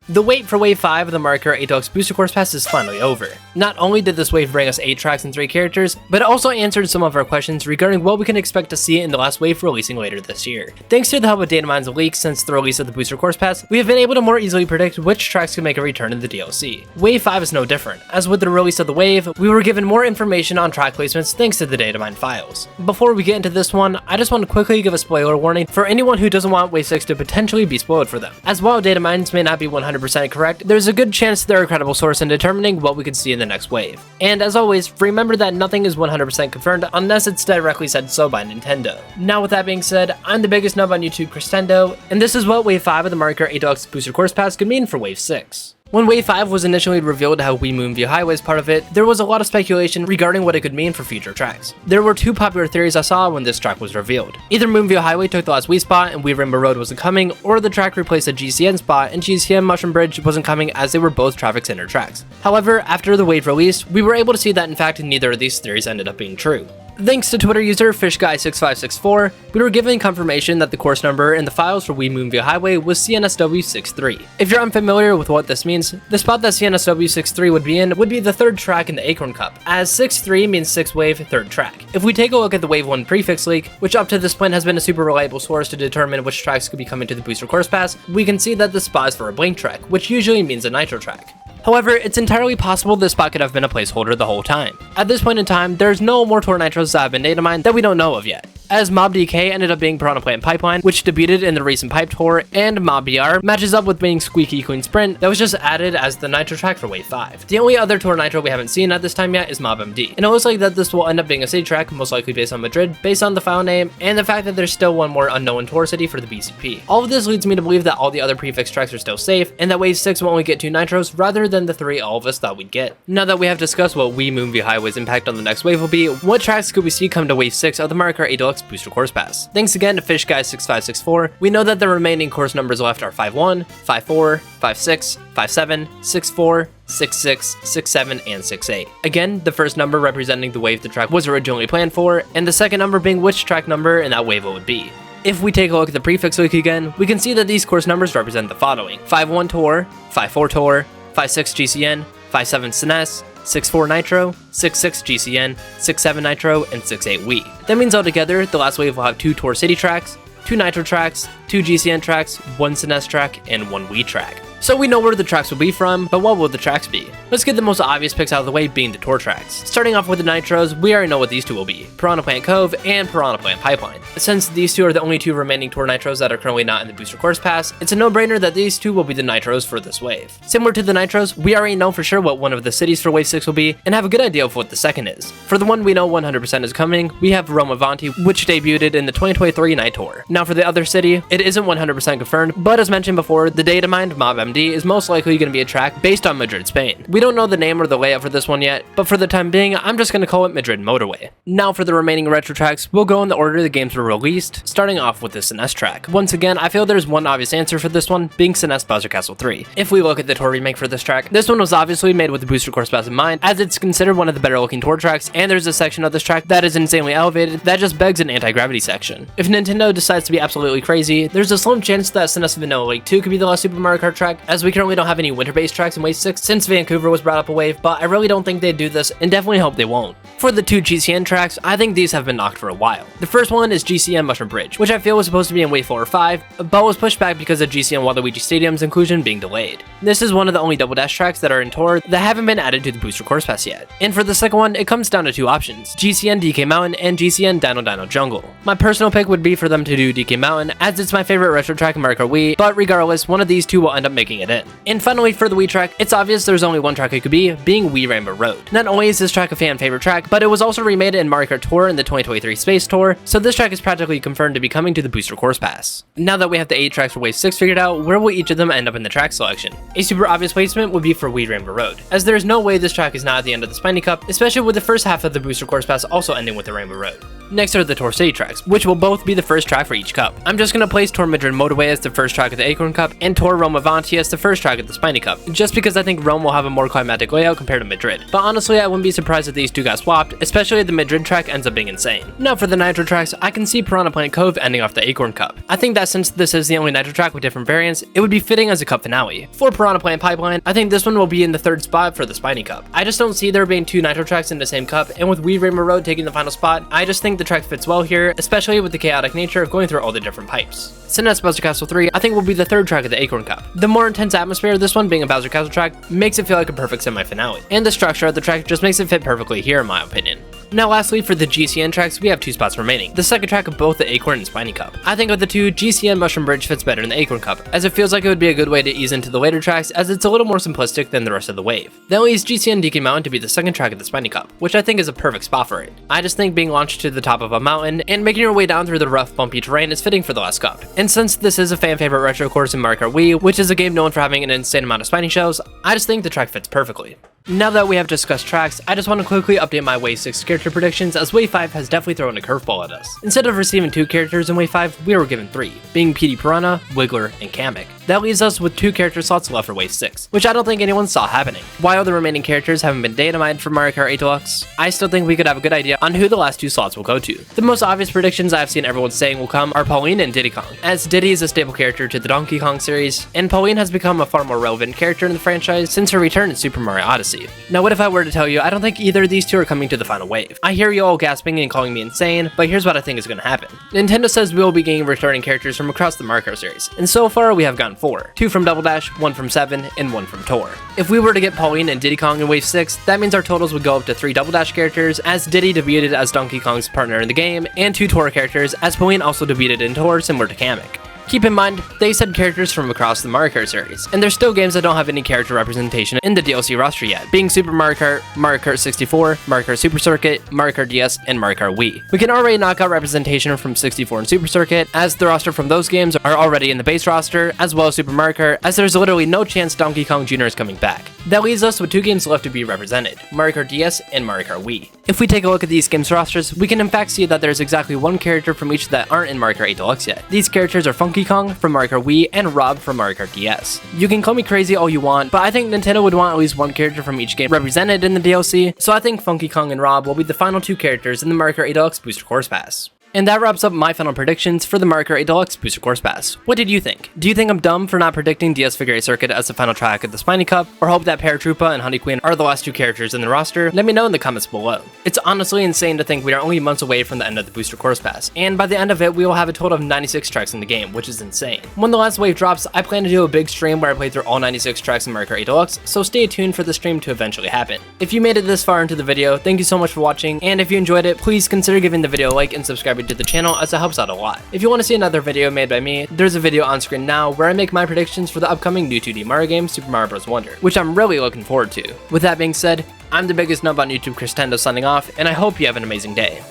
The wait for Wave 5 of the Mario Kart 8 Deluxe Booster Course Pass is finally over. Not only did this wave bring us 8 tracks and 3 characters, but it also answered some of our questions regarding what we can expect to see in the last wave releasing later this year. Thanks to the help of data mines and leaks since the release of the Booster Course Pass, we have been able to more easily predict which tracks can make a return in the DLC. Wave 5 is no different, as with the release of the wave, we were given more information on track placements thanks to the data mine files. Before we get into this one, I just want to quickly give a spoiler warning for anyone who doesn't want Wave 6 to potentially be spoiled for them. As while data mines may not be 100% correct, there's a good chance they're a credible source in determining what we could see in the next wave. And as always, remember that nothing is 100% confirmed unless it's directly said so by Nintendo. Now with that being said, I'm the biggest nub on YouTube, Crescendo, and this is what Wave 5 of the Mario Kart 8 Deluxe Booster Course Pass could mean for Wave 6. When Wave 5 was initially revealed to have Moonview Highway as part of it, there was a lot of speculation regarding what it could mean for future tracks. There were 2 popular theories I saw when this track was revealed. Either Moonview Highway took the last Wii spot and Wii Rainbow Road wasn't coming, or the track replaced a GCN spot and GCN Mushroom Bridge wasn't coming as they were both traffic center tracks. However, after the wave released, we were able to see that in fact neither of these theories ended up being true. Thanks to Twitter user FishGuy6564, we were given confirmation that the course number in the files for Moonview Highway was CNSW63. If you're unfamiliar with what this means, the spot that CNSW63 would be in would be the 3rd track in the Acorn Cup, as 6-3 means 6th wave, 3rd track. If we take a look at the Wave 1 prefix leak, which up to this point has been a super reliable source to determine which tracks could be coming to the Booster Course Pass, we can see that the spot is for a blank track, which usually means a nitro track. However, it's entirely possible this spot could have been a placeholder the whole time. At this point in time, there's no more Tour Nitros that have been data mined that we don't know of yet, as Mob DK ended up being Piranha Plant Pipeline, which debuted in the recent Pipe Tour, and Mob BR matches up with being Squeaky Queen Sprint that was just added as the Nitro track for Wave 5. The only other Tour Nitro we haven't seen at this time yet is Mob MD, and it looks like that this will end up being a city track, most likely based on Madrid, based on the file name, and the fact that there's still one more unknown tour city for the BCP. All of this leads me to believe that all the other prefix tracks are still safe, and that Wave 6 will only get 2 Nitros rather than the 3 all of us thought we'd get. Now that we have discussed what Moonview Highway's impact on the next wave will be, what tracks could we see come to Wave 6 of the Mario Kart 8 Deluxe Booster Course Pass? Thanks again to FishGuy6564, we know that the remaining course numbers left are 5-1, 5-4, 5-6, 5-7, 6-4, 6-6, 6-7, and 6-8. Again, the first number representing the wave the track was originally planned for, and the second number being which track number in that wave it would be. If we take a look at the prefix leak again, we can see that these course numbers represent the following: 5-1 Tour, 5-4 Tour, 5-6 GCN, 5-7 SNES, 6-4 Nitro, 6-6 GCN, 6-7 Nitro, and 6-8 Wii. That means altogether, the last wave will have 2 Tour City tracks, 2 Nitro tracks, 2 GCN tracks, 1 SNES track, and 1 Wii track. So we know where the tracks will be from, but what will the tracks be? Let's get the most obvious picks out of the way, being the tour tracks. Starting off with the Nitros, we already know what these 2 will be: Piranha Plant Cove and Piranha Plant Pipeline. Since these 2 are the only 2 remaining tour Nitros that are currently not in the Booster Course Pass, it's a no-brainer that these 2 will be the Nitros for this wave. Similar to the Nitros, we already know for sure what one of the cities for Wave 6 will be, and have a good idea of what the second is. For the one we know 100% is coming, we have Roma Vanti, which debuted in the 2023 Night Tour. Now for the other city, it isn't 100% confirmed, but as mentioned before, the data mined Mob MD is most likely going to be a track based on Madrid, Spain. We don't know the name or the layout for this one yet, but for the time being, I'm just going to call it Madrid Motorway. Now for the remaining retro tracks, we'll go in the order the games were released, starting off with the SNES track. Once again, I feel there's one obvious answer for this one, being SNES Bowser Castle 3. If we look at the tour remake for this track, this one was obviously made with the Booster Course Pass in mind, as it's considered one of the better looking tour tracks, and there's a section of this track that is insanely elevated that just begs an anti-gravity section. If Nintendo decides to be absolutely crazy, there's a slim chance that SNES Vanilla Lake 2 could be the last Super Mario Kart track, as we currently don't have any winter-based tracks in Wave 6 since Vancouver was brought up a wave, but I really don't think they'd do this, and definitely hope they won't. For the 2 GCN tracks, I think these have been knocked for a while. The first one is GCN Mushroom Bridge, which I feel was supposed to be in Wave 4 or 5, but was pushed back because of GCN Waluigi Stadium's inclusion being delayed. This is one of the only Double Dash tracks that are in Tour that haven't been added to the Booster Course Pass yet. And for the second one, it comes down to 2 options: GCN DK Mountain and GCN Dino Dino Jungle. My personal pick would be for them to do DK Mountain, as it's my favorite retro track in Mario Kart Wii, but regardless, one of these 2 will end up making it in. And finally, for the Wii track, it's obvious there's only one track it could be, being Wii Rainbow Road. Not only is this track a fan favorite track, but it was also remade in Mario Kart Tour in the 2023 Space Tour, so this track is practically confirmed to be coming to the Booster Course Pass. Now that we have the 8 tracks for Wave 6 figured out, where will each of them end up in the track selection? A super obvious placement would be for Wii Rainbow Road, as there is no way this track is not at the end of the Spiny Cup, especially with the first half of the Booster Course Pass also ending with the Rainbow Road. Next are the Tour City tracks, which will both be the first track for each cup. I'm just gonna place Tour Madrid Motorway as the first track of the Acorn Cup and Tour Rome Avanti as the first track of the Spiny Cup, just because I think Rome will have a more climatic layout compared to Madrid. But honestly, I wouldn't be surprised if these two got swapped, especially if the Madrid track ends up being insane. Now for the Nitro tracks, I can see Piranha Plant Cove ending off the Acorn Cup. I think that since this is the only Nitro track with different variants, it would be fitting as a cup finale. For Piranha Plant Pipeline, I think this one will be in the third spot for the Spiny Cup. I just don't see there being two Nitro tracks in the same cup, and with Weave Rainbow Road taking the final spot, I just think the track fits well here, especially with the chaotic nature of going through all the different pipes. Sinet's Bowser Castle 3, I think will be the third track of the Acorn Cup. The more intense atmosphere of this one being a Bowser Castle track makes it feel like a perfect semi-finale, and the structure of the track just makes it fit perfectly here in my opinion. Now lastly, for the GCN tracks, we have two spots remaining, the second track of both the Acorn and Spiny Cup. I think of the two, GCN Mushroom Bridge fits better in the Acorn Cup, as it feels like it would be a good way to ease into the later tracks as it's a little more simplistic than the rest of the wave. That leaves GCN Deacon Mountain to be the second track of the Spiny Cup, which I think is a perfect spot for it. I just think being launched to the top of a mountain and making your way down through the rough, bumpy terrain is fitting for the last cup. And since this is a fan favorite retro course in Mario Kart Wii, which is a game known for having an insane amount of spiny shells, I just think the track fits perfectly. Now that we have discussed tracks, I just want to quickly update my Wave 6 character predictions, as Wave 5 has definitely thrown a curveball at us. Instead of receiving 2 characters in Wave 5, we were given 3, being PD Piranha, Wiggler, and Kamek. That leaves us with 2 character slots left for Wave 6, which I don't think anyone saw happening. While the remaining characters haven't been data mined for Mario Kart 8 Deluxe, I still think we could have a good idea on who the last 2 slots will go to. The most obvious predictions I've seen everyone saying will come are Pauline and Diddy Kong, as Diddy is a staple character to the Donkey Kong series, and Pauline has become a far more relevant character in the franchise since her return in Super Mario Odyssey. Now what if I were to tell you I don't think either of these two are coming to the final wave? I hear you all gasping and calling me insane, but here's what I think is going to happen. Nintendo says we will be getting returning characters from across the Mario Kart series, and so far we have gotten 4, 2 from Double Dash, 1 from 7, and 1 from Tour. If we were to get Pauline and Diddy Kong in Wave 6, that means our totals would go up to 3 Double Dash characters, as Diddy debuted as Donkey Kong's partner in the game, and 2 Tour characters, as Pauline also debuted in Tour similar to Kamek. Keep in mind, they said characters from across the Mario Kart series, and there's still games that don't have any character representation in the DLC roster yet, being Super Mario Kart 64, Mario Kart Super Circuit, Mario Kart DS, and Mario Kart Wii. We can already knock out representation from 64 and Super Circuit, as the roster from those games are already in the base roster, as well as Super Mario Kart, as there's literally no chance Donkey Kong Jr. is coming back. That leaves us with 2 games left to be represented, Mario Kart DS and Mario Kart Wii. If we take a look at these games' rosters, we can in fact see that there's exactly 1 character from each that aren't in Mario Kart 8 Deluxe yet. These characters are Funky Kong from Mario Kart Wii and Rob from Mario Kart DS. You can call me crazy all you want, but I think Nintendo would want at least 1 character from each game represented in the DLC, so I think Funky Kong and Rob will be the final 2 characters in the Mario Kart 8 Deluxe Booster Course Pass. And that wraps up my final predictions for the Mario Kart 8 Deluxe Booster Course Pass. What did you think? Do you think I'm dumb for not predicting DS Figure 8 Circuit as the final track of the Spiny Cup, or hope that Paratroopa and Honey Queen are the last 2 characters in the roster? Let me know in the comments below. It's honestly insane to think we are only months away from the end of the Booster Course Pass, and by the end of it, we will have a total of 96 tracks in the game, which is insane. When the last wave drops, I plan to do a big stream where I play through all 96 tracks in Mario Kart 8 Deluxe, so stay tuned for the stream to eventually happen. If you made it this far into the video, thank you so much for watching, and if you enjoyed it, please consider giving the video a like and subscribing to the channel, as it helps out a lot. If you want to see another video made by me, there's a video on screen now where I make my predictions for the upcoming new 2D Mario game, Super Mario Bros. Wonder, which I'm really looking forward to. With that being said, I'm the biggest nub on YouTube, Chris Tendo, signing off, and I hope you have an amazing day.